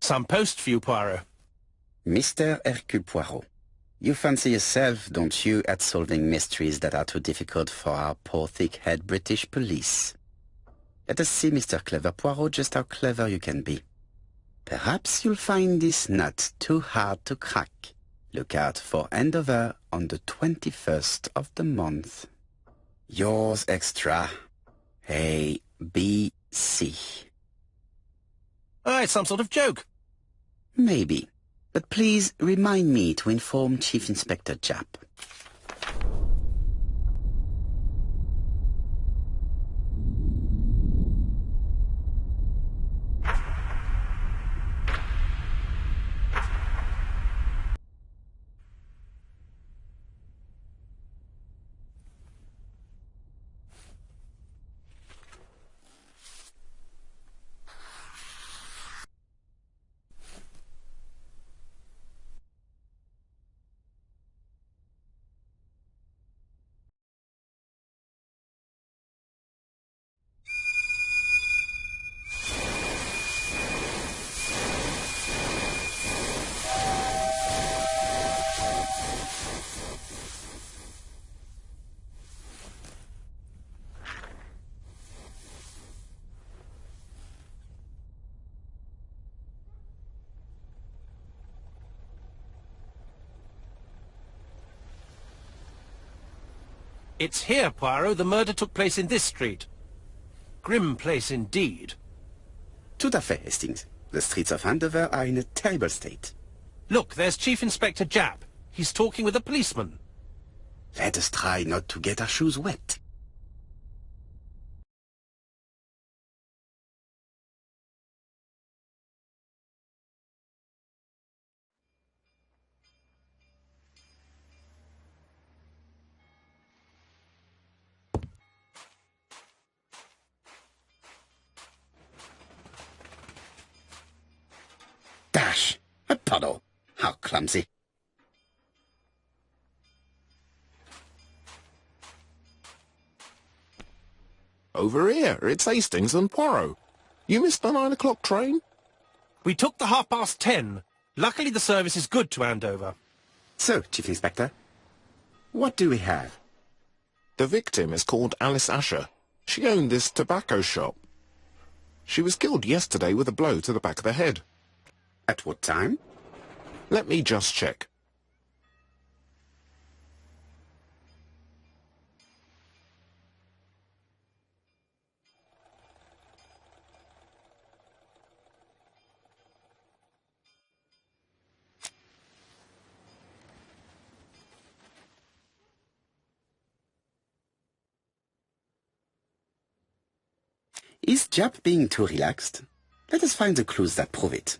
Some post for you, Poirot. Mr. Hercule Poirot, you fancy yourself, don't you, at solving mysteries that are too difficult for our poor thick-head British police. Let us see, Mr. Clever Poirot, just how clever you can be. Perhaps you'll find this nut too hard to crack. Look out for handover on the 21st of the month. Yours extra, A, B, C. Oh, it's some sort of joke. Maybe. But please remind me to inform Chief Inspector Japp. It's here, Poirot. The murder took place in this street. Grim place indeed. Tout à fait, Hastings. The streets of Andover are in a terrible state. Look, there's Chief Inspector Japp. He's talking with a policeman. Let us try not to get our shoes wet. Dash! A puddle! How clumsy! Over here, it's Hastings and Poirot. You missed the 9 o'clock train? We took the 10:30. Luckily the service is good to Andover. So, Chief Inspector, what do we have? The victim is called Alice Asher. She owned this tobacco shop. She was killed yesterday with a blow to the back of the head. At what time? Let me just check. Is Japp being too relaxed? Let us find the clues that prove it.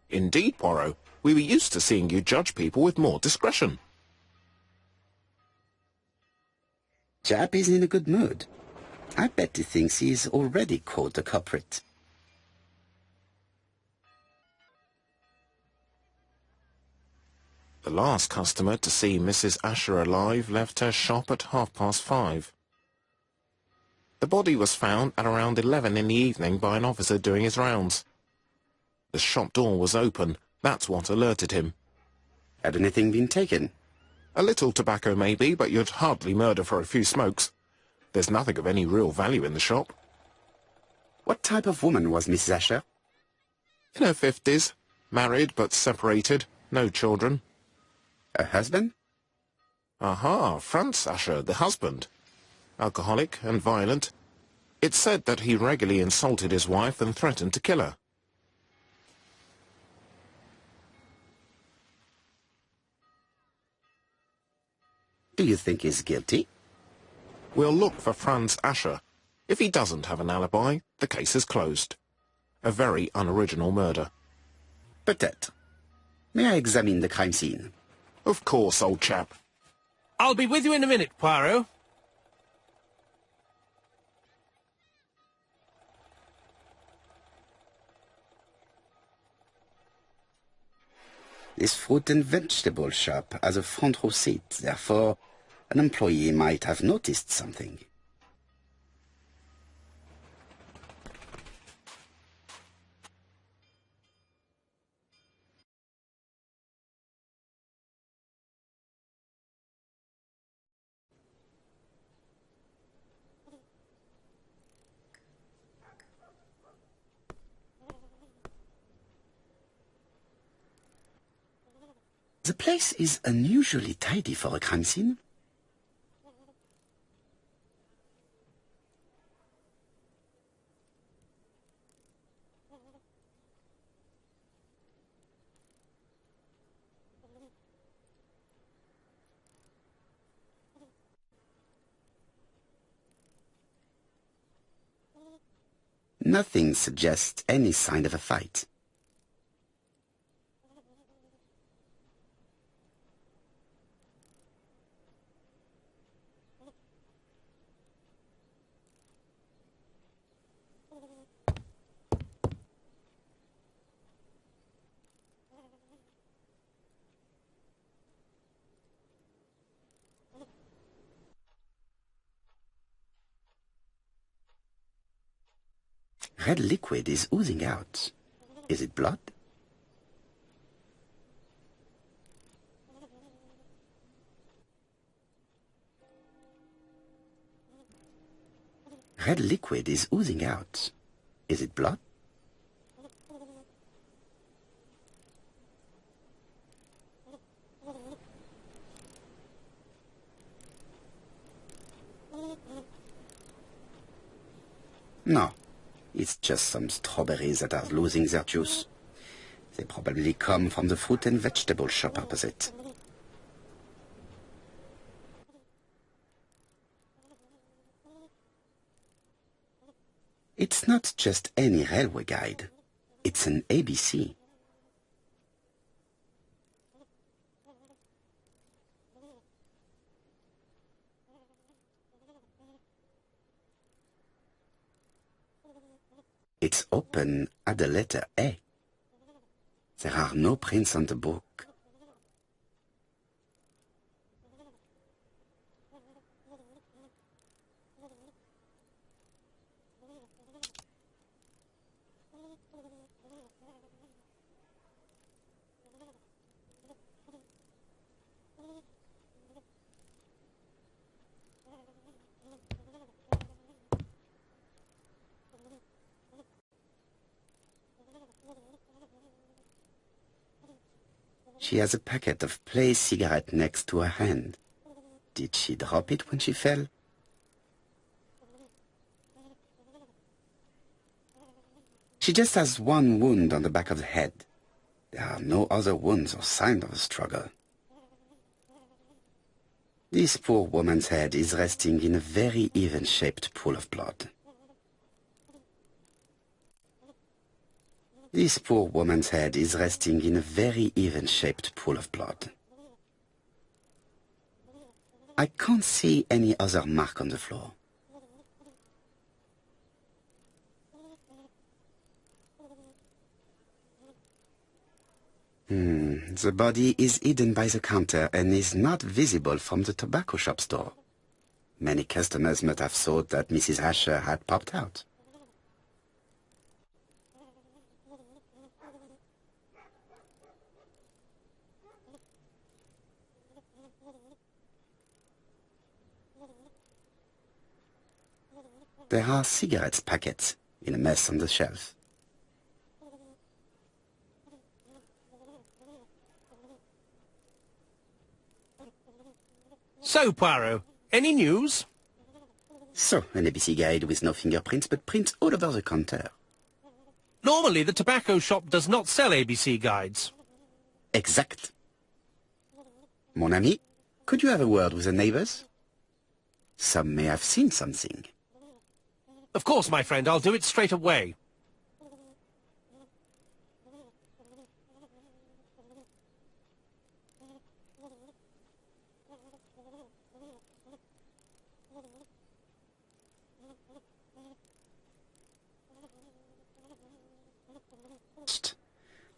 Indeed, Poirot. We were used to seeing you judge people with more discretion. Japp is in a good mood. I bet he thinks he's already caught the culprit. The last customer to see Mrs. Asher alive left her shop at 5:30. The body was found at around 11 in the evening by an officer doing his rounds. The shop door was open. That's what alerted him. Had anything been taken? A little tobacco maybe, but you'd hardly murder for a few smokes. There's nothing of any real value in the shop. What type of woman was Mrs. Asher? In her 50s, married but separated, no children. Her husband? Aha, Franz Asher, the husband. Alcoholic and violent. It's said that he regularly insulted his wife and threatened to kill her. Do you think he's guilty? We'll look for Franz Asher. If he doesn't have an alibi, the case is closed. A very unoriginal murder. Peut-être. May I examine the crime scene? Of course, old chap. I'll be with you in a minute, Poirot. This fruit and vegetable shop has a front row seat, therefore an employee might have noticed something. The place is unusually tidy for a crime scene. Nothing suggests any sign of a fight. Red liquid is oozing out. Is it blood? Red liquid is oozing out. Is it blood? No, it's just some strawberries that are losing their juice. They probably come from the fruit and vegetable shop opposite. It's not just any railway guide. It's an ABC. It's open at the letter A. There are no prints on the book. She has a packet of play cigarette next to her hand. Did she drop it when she fell? She just has one wound on the back of the head. There are no other wounds or signs of a struggle. This poor woman's head is resting in a very even-shaped pool of blood. This poor woman's head is resting in a very even-shaped pool of blood. I can't see any other mark on the floor. The body is hidden by the counter and is not visible from the tobacco shop store. Many customers must have thought that Mrs. Asher had popped out. There are cigarettes packets in a mess on the shelf. So, Poirot, any news? So, an ABC guide with no fingerprints, but prints all over the counter. Normally, the tobacco shop does not sell ABC guides. Exact. Mon ami, could you have a word with the neighbors? Some may have seen something. Of course, my friend, I'll do it straight away.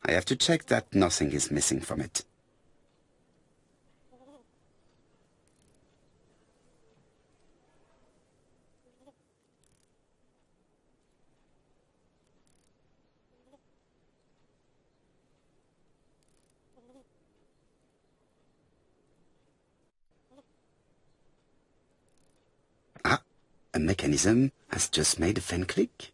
I have to check that nothing is missing from it. Ah, a mechanism has just made a fan click.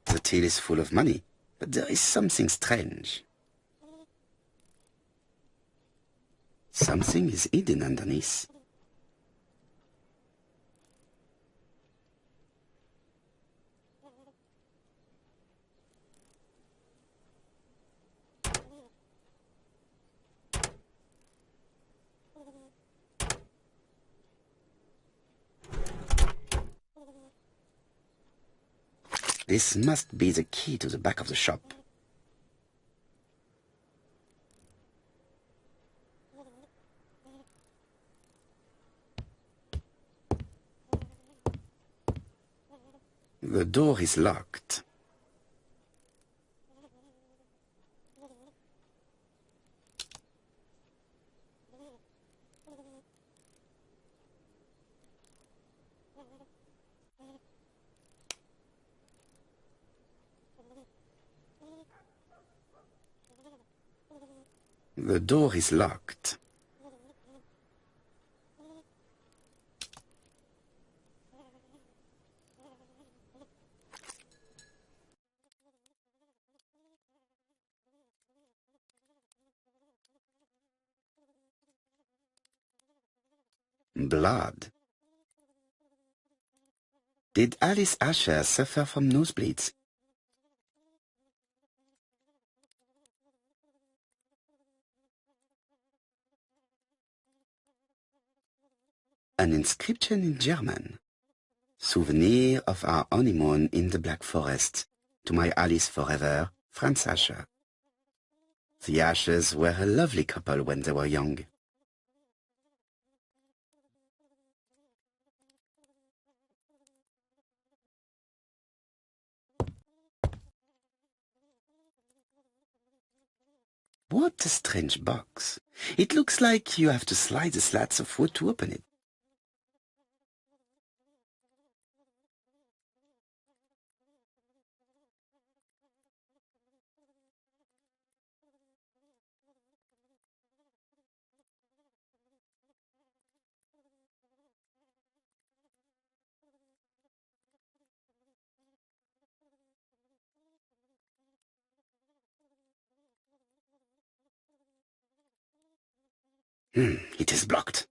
The till is full of money, but there is something strange. Something is hidden underneath. This must be the key to the back of the shop. The door is locked. The door is locked. Blood. Did Alice Asher suffer from nosebleeds? An inscription in German. Souvenir of our honeymoon in the Black Forest. To my Alice forever, Franz Asher. The Ashers were a lovely couple when they were young. What a strange box. It looks like you have to slide the slats of wood to open it. It is blocked.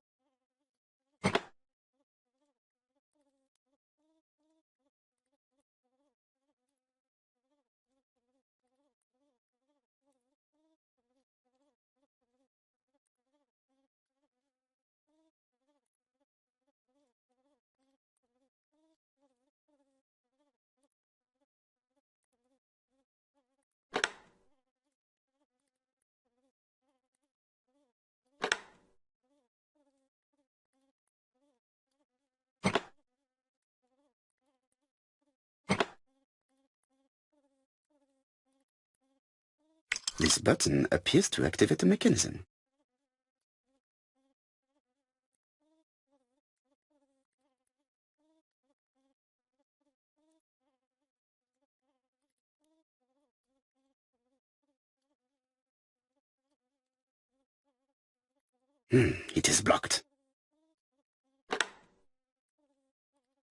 This button appears to activate a mechanism. It is blocked.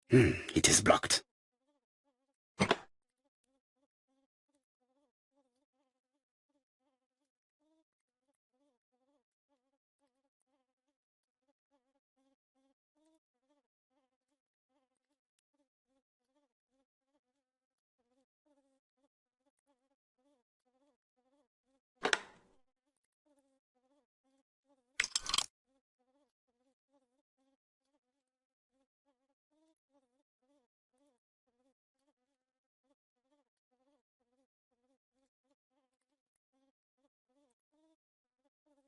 It is blocked.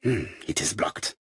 It is blocked.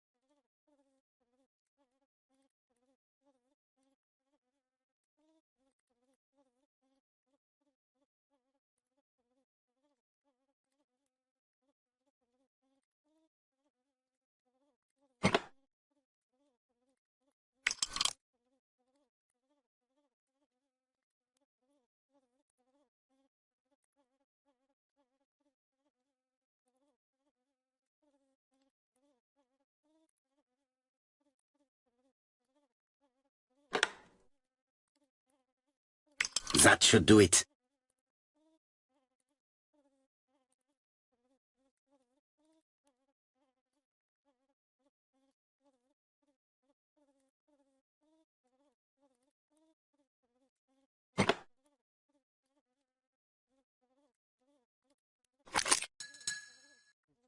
That should do it.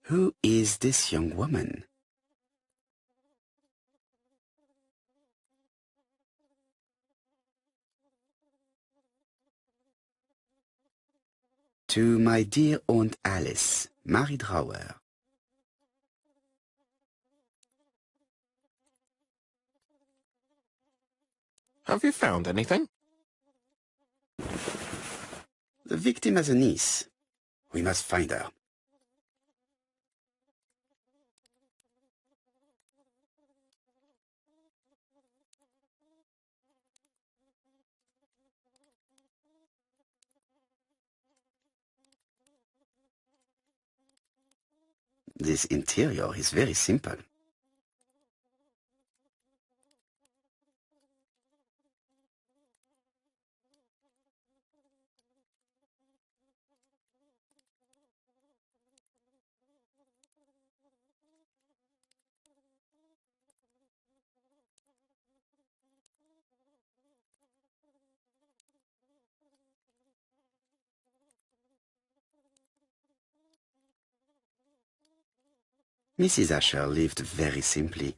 Who is this young woman? To my dear Aunt Alice, Mary Drower. Have you found anything? The victim has a niece. We must find her. This interior is very simple. Mrs. Asher lived very simply.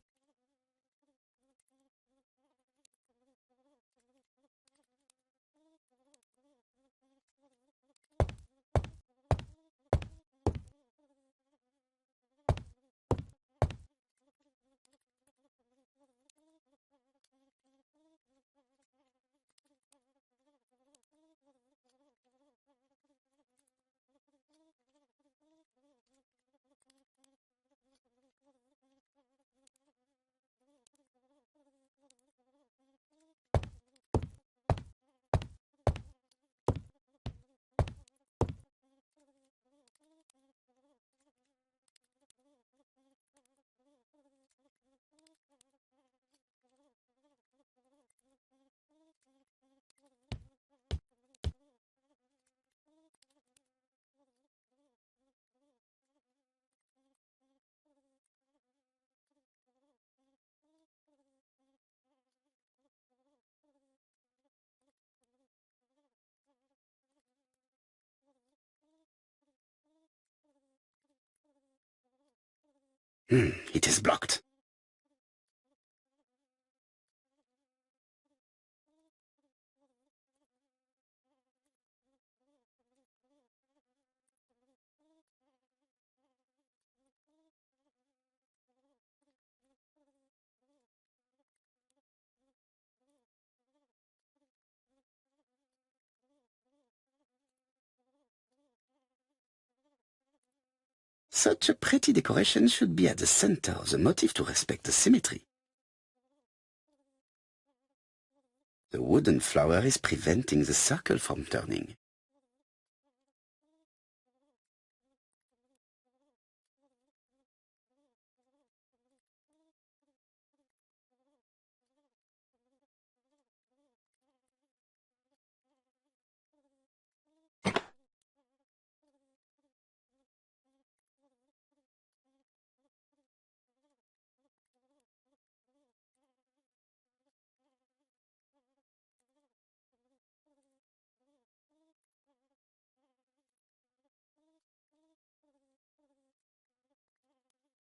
It is blocked. Such a pretty decoration should be at the center of the motif to respect the symmetry. The wooden flower is preventing the circle from turning.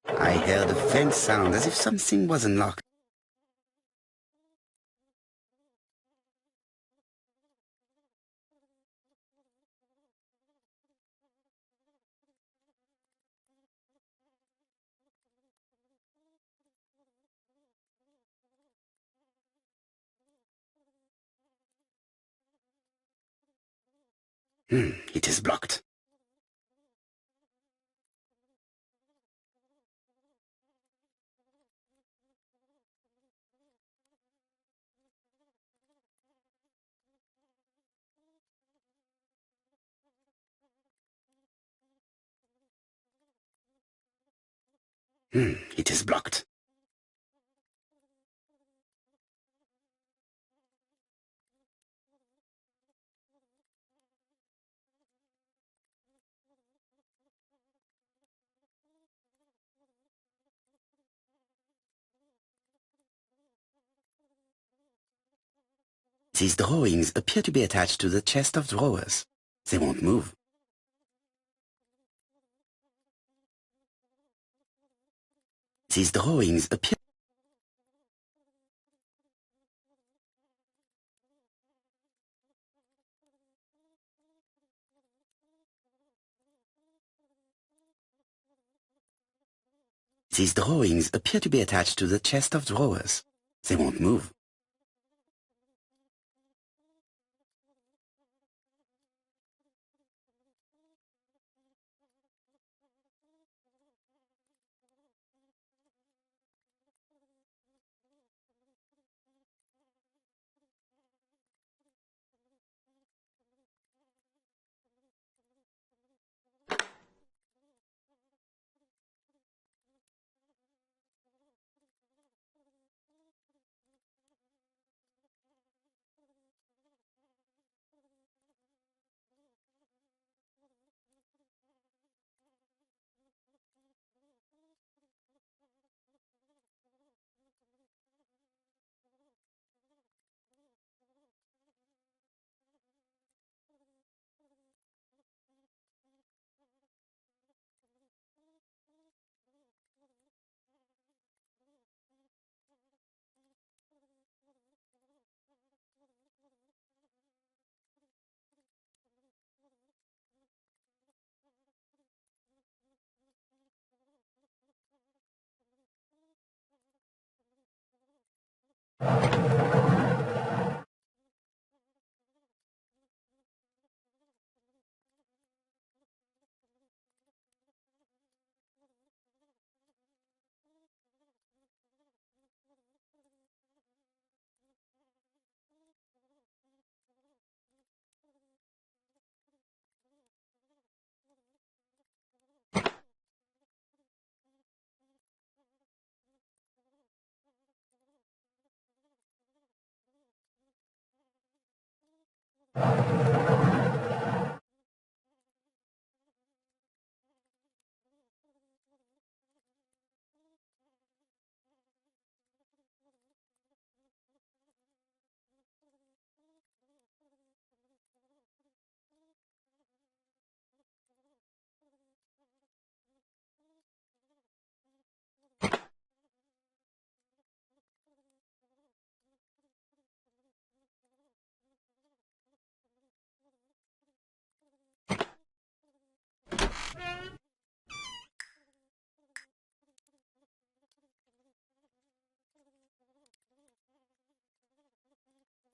I heard a faint sound as if something was unlocked. It is blocked. It is blocked. These drawings appear to be attached to the chest of drawers. They won't move. These drawings appear... These drawings appear to be attached to the chest of drawers. They won't move.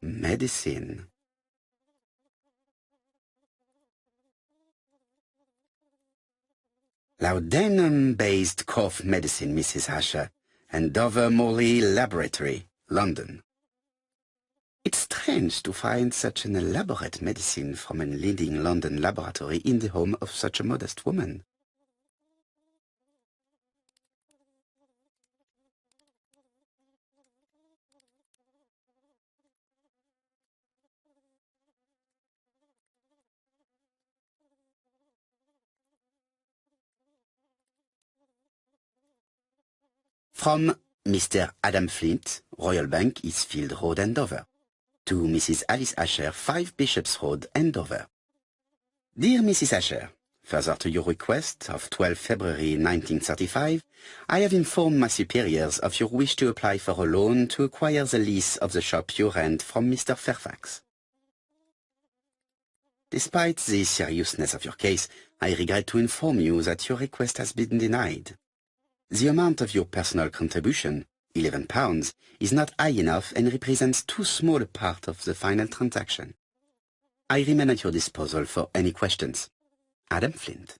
Medicine. Laudanum-based cough medicine, Mrs. Asher, and Dover Morley Laboratory, London. It's strange to find such an elaborate medicine from a leading London laboratory in the home of such a modest woman. From Mr. Adam Flint, Royal Bank, Eastfield Road, Andover. To Mrs. Alice Asher, 5 Bishops Road, Andover. Dear Mrs. Asher, further to your request of 12 February 1935, I have informed my superiors of your wish to apply for a loan to acquire the lease of the shop you rent from Mr. Fairfax. Despite the seriousness of your case, I regret to inform you that your request has been denied. The amount of your personal contribution, £11, is not high enough and represents too small a part of the final transaction. I remain at your disposal for any questions. Adam Flint.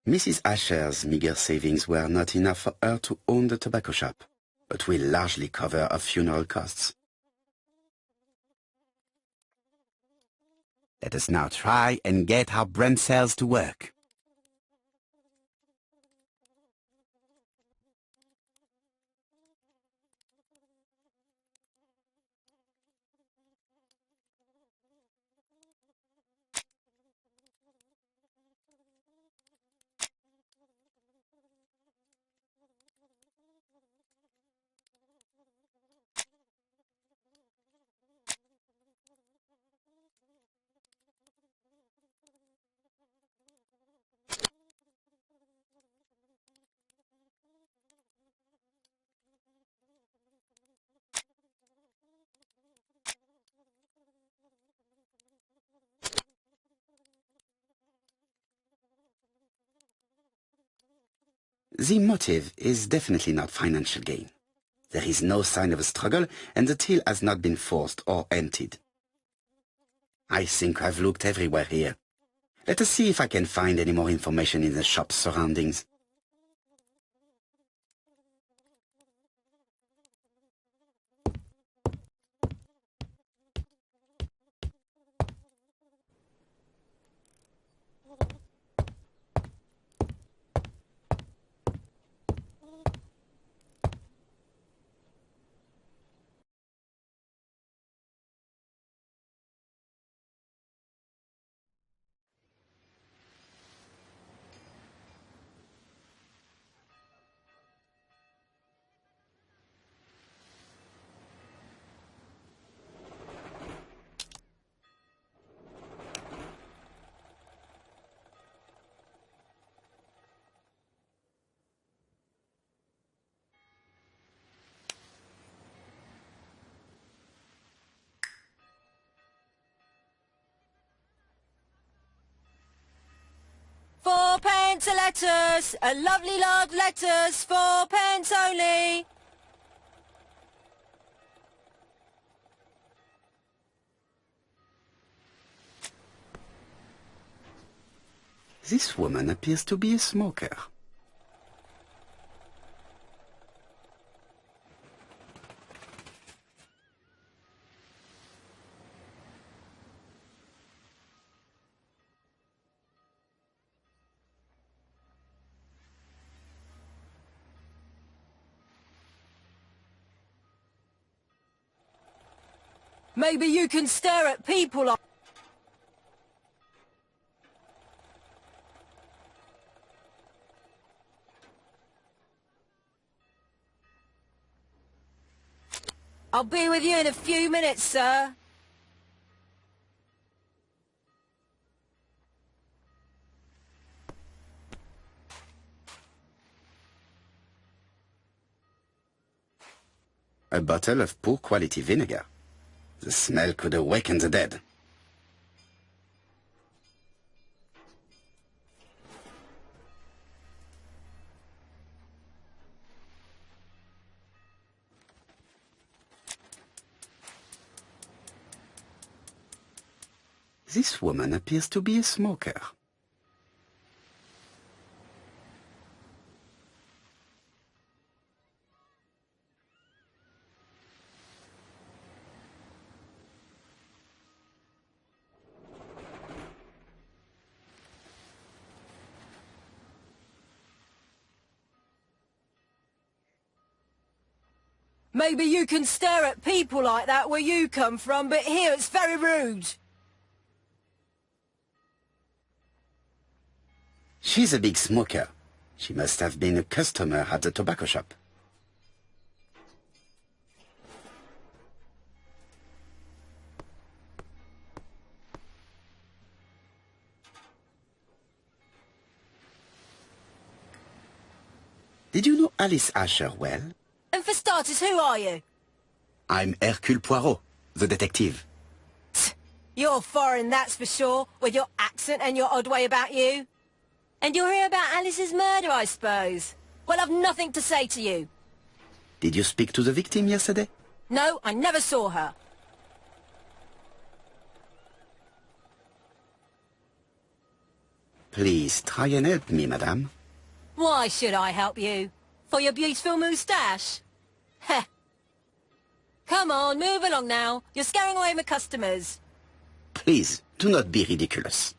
Mrs. Asher's meager savings were not enough for her to own the tobacco shop, but will largely cover her funeral costs. Let us now try and get our brain cells to work. The motive is definitely not financial gain. There is no sign of a struggle, and the till has not been forced or emptied. I think I've looked everywhere here. Let us see if I can find any more information in the shop's surroundings. £4 a letters, a lovely large letters, £4 only. This woman appears to be a smoker. Maybe you can stare at people like... I'll be with you in a few minutes, sir. A bottle of poor quality vinegar. The smell could awaken the dead. This woman appears to be a smoker. Maybe you can stare at people like that where you come from, but here it's very rude. She's a big smoker. She must have been a customer at the tobacco shop. Did you know Alice Asher well? And for starters, who are you? I'm Hercule Poirot, the detective. You're foreign, that's for sure, with your accent and your odd way about you. And you're here about Alice's murder, I suppose. Well, I've nothing to say to you. Did you speak to the victim yesterday? No, I never saw her. Please, try and help me, madame. Why should I help you? For your beautiful moustache? Heh. Come on, move along now. You're scaring away my customers. Please, do not be ridiculous.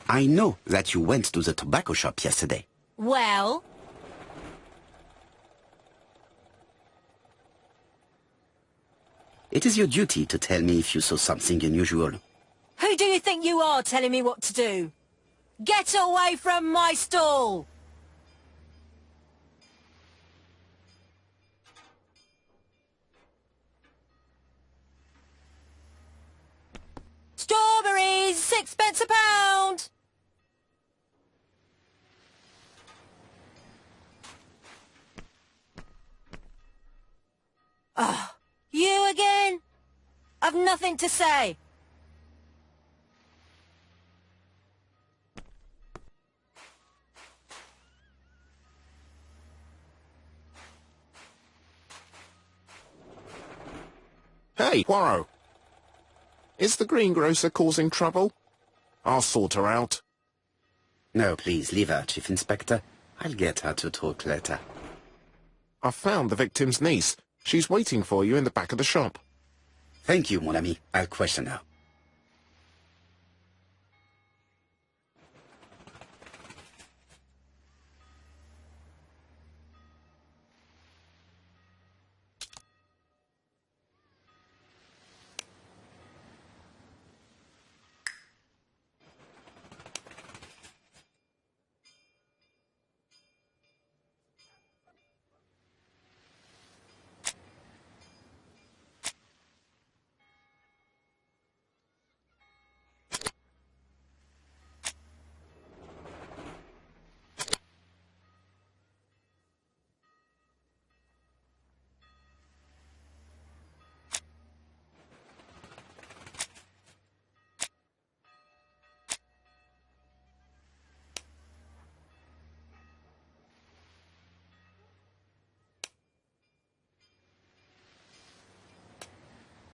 I know that you went to the tobacco shop yesterday. Well? It is your duty to tell me if you saw something unusual. Who do you think you are telling me what to do? Get away from my stall! Strawberries, 6p a pound! Oh, you again? I've nothing to say. Hey, Poirot! Is the greengrocer causing trouble? I'll sort her out. No, please, leave her, Chief Inspector. I'll get her to talk later. I found the victim's niece. She's waiting for you in the back of the shop. Thank you, mon ami. I'll question her.